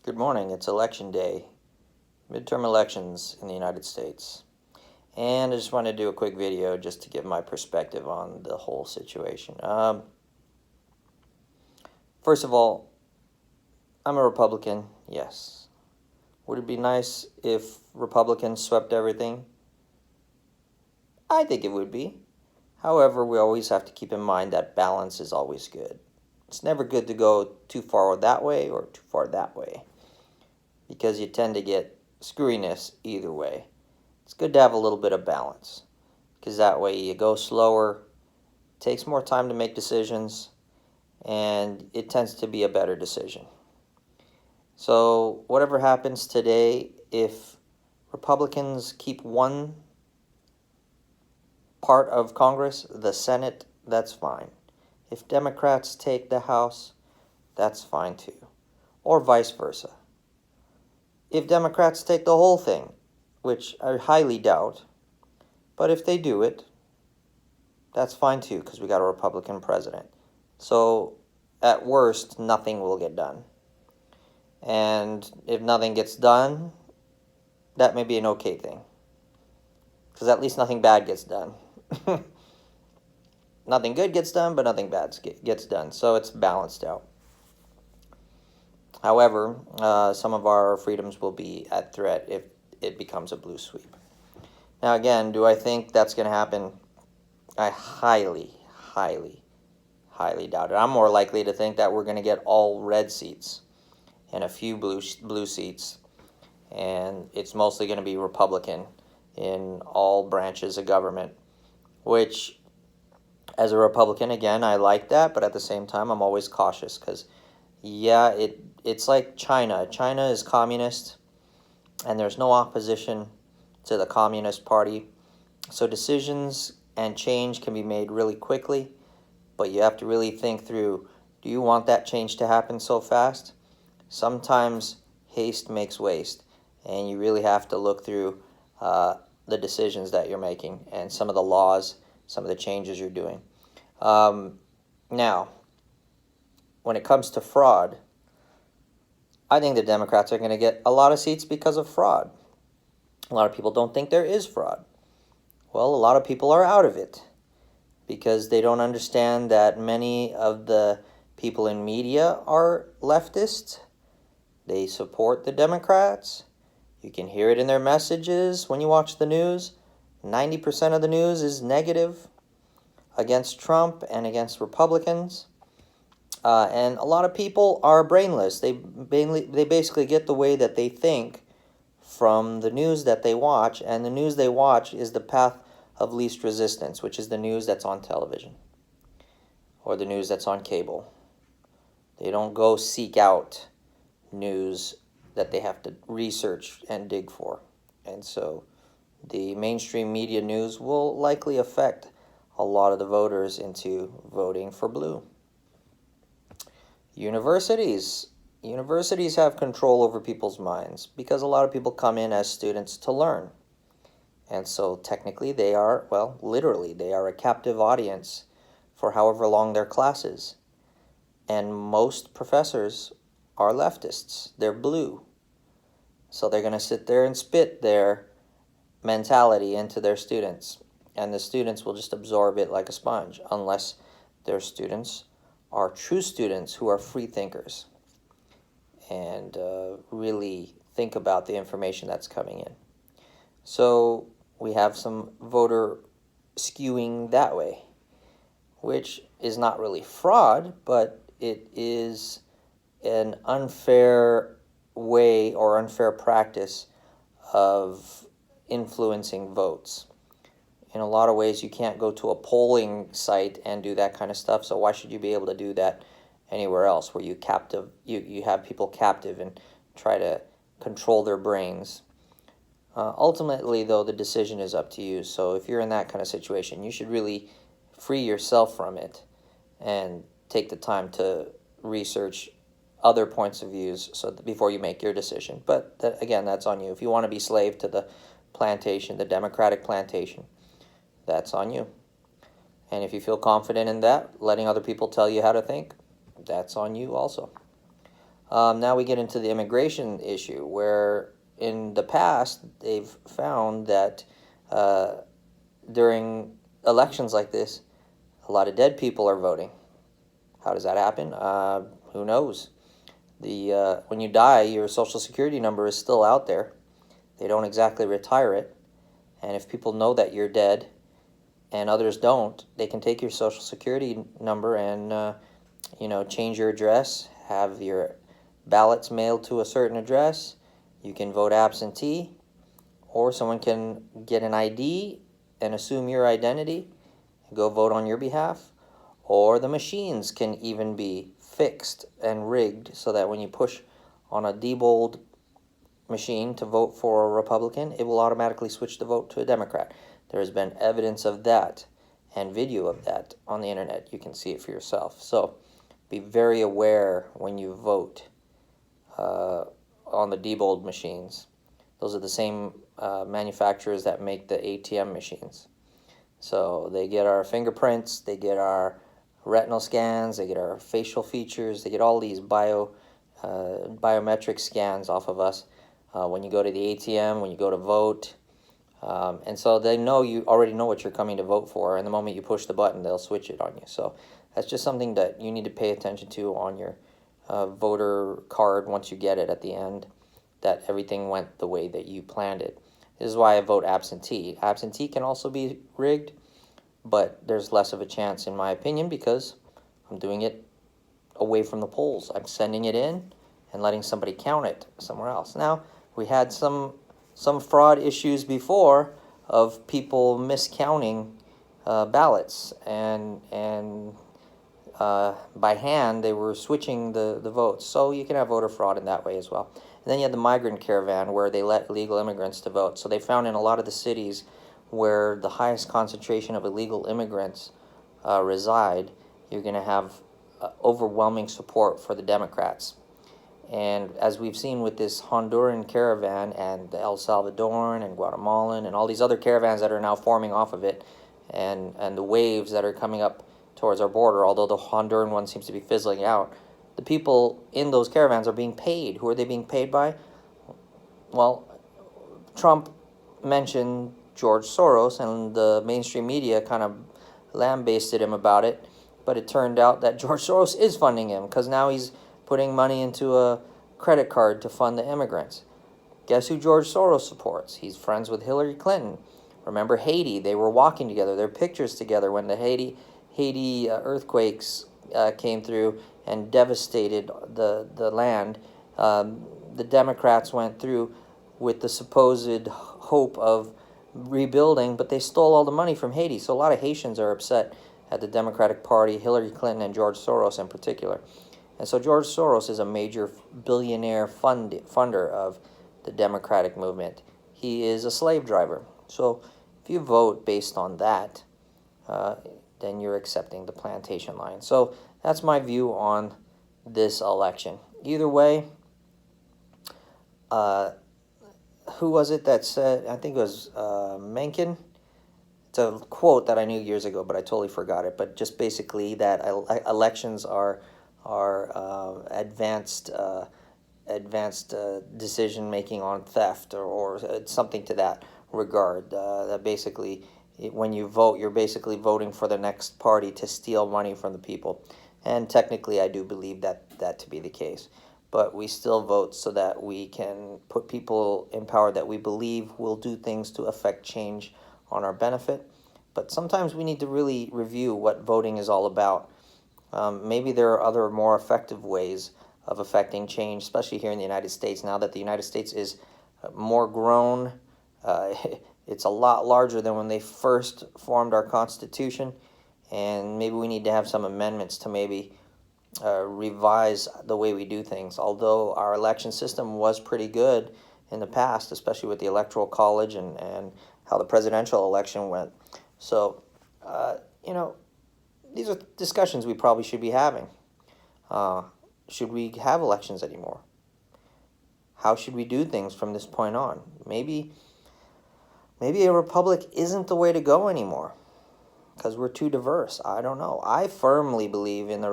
Good morning. It's election day, midterm elections in the United States. And I just wanted to do a quick video just to give my perspective on the whole situation. First of all, I'm a Republican, yes. Would it be nice if Republicans swept everything? I think it would be. However, we always have to keep in mind that balance is always good. It's never good to go too far that way or too far that way, because you tend to get screwiness either way. It's good to have a little bit of balance, because that way you go slower, it takes more time to make decisions, and it tends to be a better decision. So whatever happens today, if Republicans keep one part of Congress, the Senate, that's fine. If Democrats take the House, that's fine too, or vice versa. If Democrats take the whole thing, which I highly doubt, but if they do it, that's fine too, because we got a Republican president. So at worst, nothing will get done. And if nothing gets done, that may be an okay thing, because at least nothing bad gets done. Nothing good gets done, but nothing bad gets done, so it's balanced out. However, some of our freedoms will be at threat if it becomes a blue sweep. Now again, do I think that's going to happen? I highly doubt it. I'm more likely to think that we're going to get all red seats and a few blue seats, and it's mostly going to be Republican in all branches of government, which, as a Republican, again, I like that, but at the same time, I'm always cautious, because, yeah, it's like China. China is communist, and there's no opposition to the Communist Party. So decisions and change can be made really quickly, but you have to really think through, do you want that change to happen so fast? Sometimes haste makes waste, and you really have to look through the decisions that you're making and some of the laws, some of the changes you're doing. Now, when it comes to fraud, I think the Democrats are going to get a lot of seats because of fraud. A lot of people don't think there is fraud. Well, a lot of people are out of it because they don't understand that many of the people in media are leftists. They support the Democrats. You can hear it in their messages when you watch the news. 90% of the news is negative against Trump and against Republicans. And a lot of people are brainless. They basically get the way that they think from the news that they watch, and the news they watch is the path of least resistance, which is the news that's on television or the news that's on cable. They don't go seek out news that they have to research and dig for. And so the mainstream media news will likely affect a lot of the voters into voting for blue. Universities have control over people's minds because a lot of people come in as students to learn. And so technically they are, well, literally, they are a captive audience for however long their class is. And most professors are leftists. They're blue. So they're going to sit there and spit their mentality into their students. And the students will just absorb it like a sponge, unless their students are true students who are free thinkers and really think about the information that's coming in. So we have some voter skewing that way, which is not really fraud, but it is an unfair way or unfair practice of influencing votes. In a lot of ways, you can't go to a polling site and do that kind of stuff, so why should you be able to do that anywhere else where you have people captive and try to control their brains? Ultimately, though, the decision is up to you, so if you're in that kind of situation, you should really free yourself from it and take the time to research other points of views before you make your decision. But again, that's on you. If you want to be slave to the plantation, the Democratic plantation, that's on you. And if you feel confident in that, letting other people tell you how to think, that's on you also. Now we get into the immigration issue, where in the past they've found that uh, during elections like this, a lot of dead people are voting. How does that happen? Who knows? When you die, your social security number is still out there. They don't exactly retire it, and if people know that you're dead and others don't, they can take your social security number and change your address, have your ballots mailed to a certain address. You can vote absentee, or someone can get an ID and assume your identity and go vote on your behalf. Or the machines can even be fixed and rigged so that when you push on a Diebold machine to vote for a Republican, it will automatically switch the vote to a Democrat. There has been evidence of that and video of that on the internet. You can see it for yourself. So be very aware when you vote on the Diebold machines. Those are the same manufacturers that make the ATM machines. So they get our fingerprints, they get our retinal scans, they get our facial features, they get all these biometric scans off of us when you go to the ATM, when you go to vote. And so they know you already know what you're coming to vote for, and the moment you push the button, they'll switch it on you. So that's just something that you need to pay attention to on your voter card once you get it at the end, that everything went the way that you planned it. This is why I vote absentee. Absentee can also be rigged, but there's less of a chance, in my opinion, because I'm doing it away from the polls. I'm sending it in and letting somebody count it somewhere else. Now, we had some fraud issues before of people miscounting ballots, and by hand they were switching the votes. So you can have voter fraud in that way as well. And then you had the migrant caravan, where they let illegal immigrants to vote. So they found in a lot of the cities where the highest concentration of illegal immigrants reside, you're going to have overwhelming support for the Democrats. And as we've seen with this Honduran caravan and the El Salvadoran and Guatemalan and all these other caravans that are now forming off of it, and the waves that are coming up towards our border, although the Honduran one seems to be fizzling out, the people in those caravans are being paid. Who are they being paid by? Well, Trump mentioned George Soros, and the mainstream media kind of lambasted him about it, but it turned out that George Soros is funding him, because now he's putting money into a credit card to fund the immigrants. Guess who George Soros supports? He's friends with Hillary Clinton. Remember Haiti? They were walking together. There are pictures together when the Haiti earthquakes came through and devastated the land. The Democrats went through with the supposed hope of rebuilding, but they stole all the money from Haiti. So a lot of Haitians are upset at the Democratic Party, Hillary Clinton, and George Soros in particular. And so George Soros is a major billionaire funder of the Democratic movement. He is a slave driver. So if you vote based on that, then you're accepting the plantation line. So that's my view on this election. Either way, who was it that said, I think it was Mencken? It's a quote that I knew years ago, but I totally forgot it. But just basically that elections are advanced decision making on theft, or something to that regard. That basically, when you vote, you're basically voting for the next party to steal money from the people. And technically, I do believe that to be the case. But we still vote so that we can put people in power that we believe will do things to affect change on our benefit. But sometimes we need to really review what voting is all about. Maybe there are other more effective ways of affecting change, especially here in the United States. Now that the United States is more grown, it's a lot larger than when they first formed our Constitution, and maybe we need to have some amendments to maybe revise the way we do things. Although our election system was pretty good in the past, especially with the Electoral College and how the presidential election went. So, these are discussions we probably should be having. Should we have elections anymore? How should we do things from this point on? Maybe a republic isn't the way to go anymore because we're too diverse. I don't know. I firmly believe in the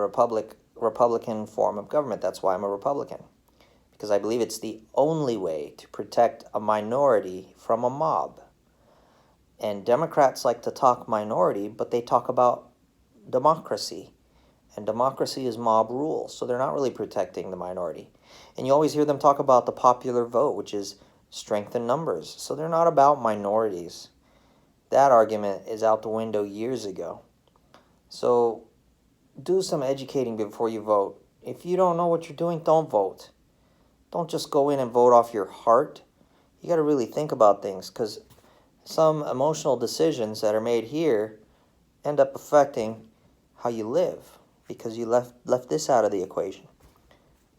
Republican form of government. That's why I'm a Republican, because I believe it's the only way to protect a minority from a mob. And Democrats like to talk minority, but they talk about democracy. And democracy is mob rule, so they're not really protecting the minority. And you always hear them talk about the popular vote, which is strength in numbers. So they're not about minorities. That argument is out the window years ago. So do some educating before you vote. If you don't know what you're doing, don't vote. Don't just go in and vote off your heart. You got to really think about things, because some emotional decisions that are made here end up affecting how you live, because you left this out of the equation.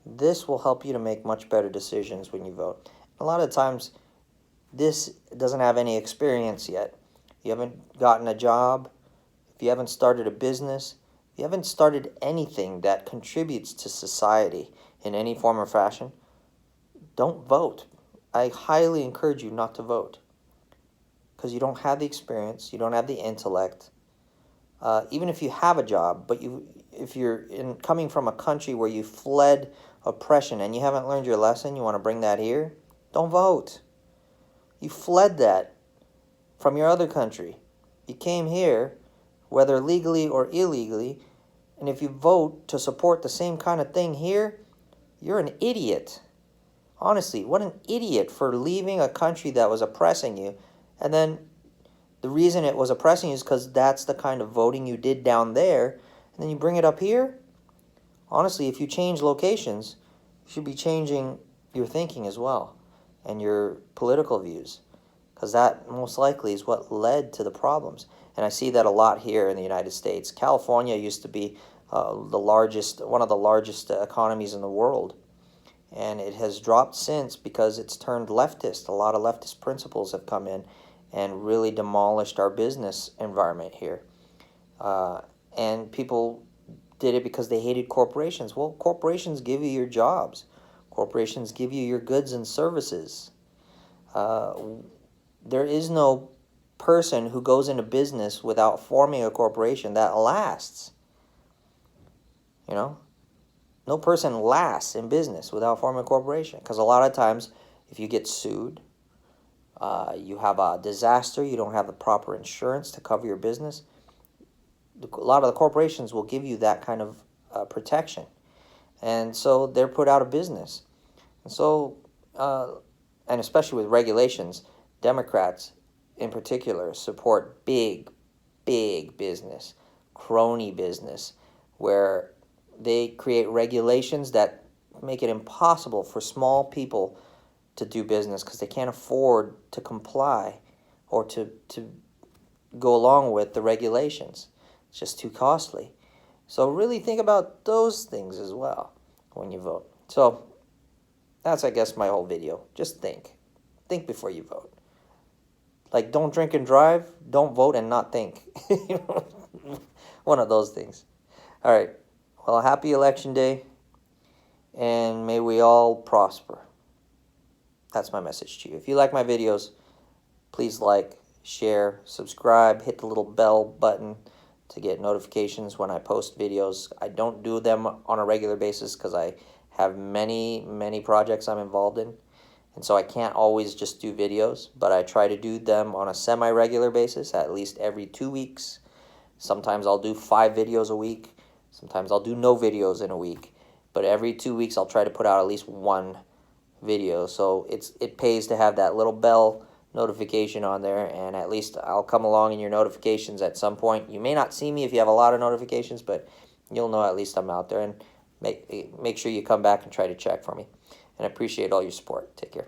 This will help you to make much better decisions when you vote. A lot of times, this doesn't have any experience yet. You haven't gotten a job, if you haven't started a business, if you haven't started anything that contributes to society in any form or fashion, don't vote. I highly encourage you not to vote, because you don't have the experience, you don't have the intellect. Even if you have a job, but if you're coming from a country where you fled oppression and you haven't learned your lesson, you want to bring that here, don't vote. You fled that from your other country. You came here, whether legally or illegally, and if you vote to support the same kind of thing here, you're an idiot. Honestly, what an idiot for leaving a country that was oppressing you, and then the reason it was oppressing you is because that's the kind of voting you did down there, and then you bring it up here? Honestly, if you change locations, you should be changing your thinking as well, and your political views, because that most likely is what led to the problems. And I see that a lot here in the United States. California used to be one of the largest economies in the world, and it has dropped since because it's turned leftist. A lot of leftist principles have come in and really demolished our business environment here. And people did it because they hated corporations. Well, corporations give you your jobs. Corporations give you your goods and services. There is no person who goes into business without forming a corporation that lasts. You know? No person lasts in business without forming a corporation, because a lot of times if you get sued, you have a disaster, you don't have the proper insurance to cover your business, a lot of the corporations will give you that kind of protection. And so they're put out of business. And so, and especially with regulations, Democrats in particular support big business, crony business, where they create regulations that make it impossible for small people to do business because they can't afford to comply or to go along with the regulations. It's just too costly. So really think about those things as well when you vote. So that's, I guess, my whole video. Just think. Think before you vote. Like, don't drink and drive, don't vote and not think. One of those things. All right. Well, happy election day, and may we all prosper. That's my message to you. If you like my videos, please like, share, subscribe, hit the little bell button to get notifications when I post videos. I don't do them on a regular basis because I have many projects I'm involved in, and so I can't always just do videos, but I try to do them on a semi-regular basis, at least every 2 weeks. Sometimes I'll do 5 videos a week. Sometimes I'll do no videos in a week, but every 2 weeks I'll try to put out at least one video. So it pays to have that little bell notification on there, and at least I'll come along in your notifications at some point. You may not see me if you have a lot of notifications, but you'll know at least I'm out there, and make sure you come back and try to check for me. And I appreciate all your support. Take care.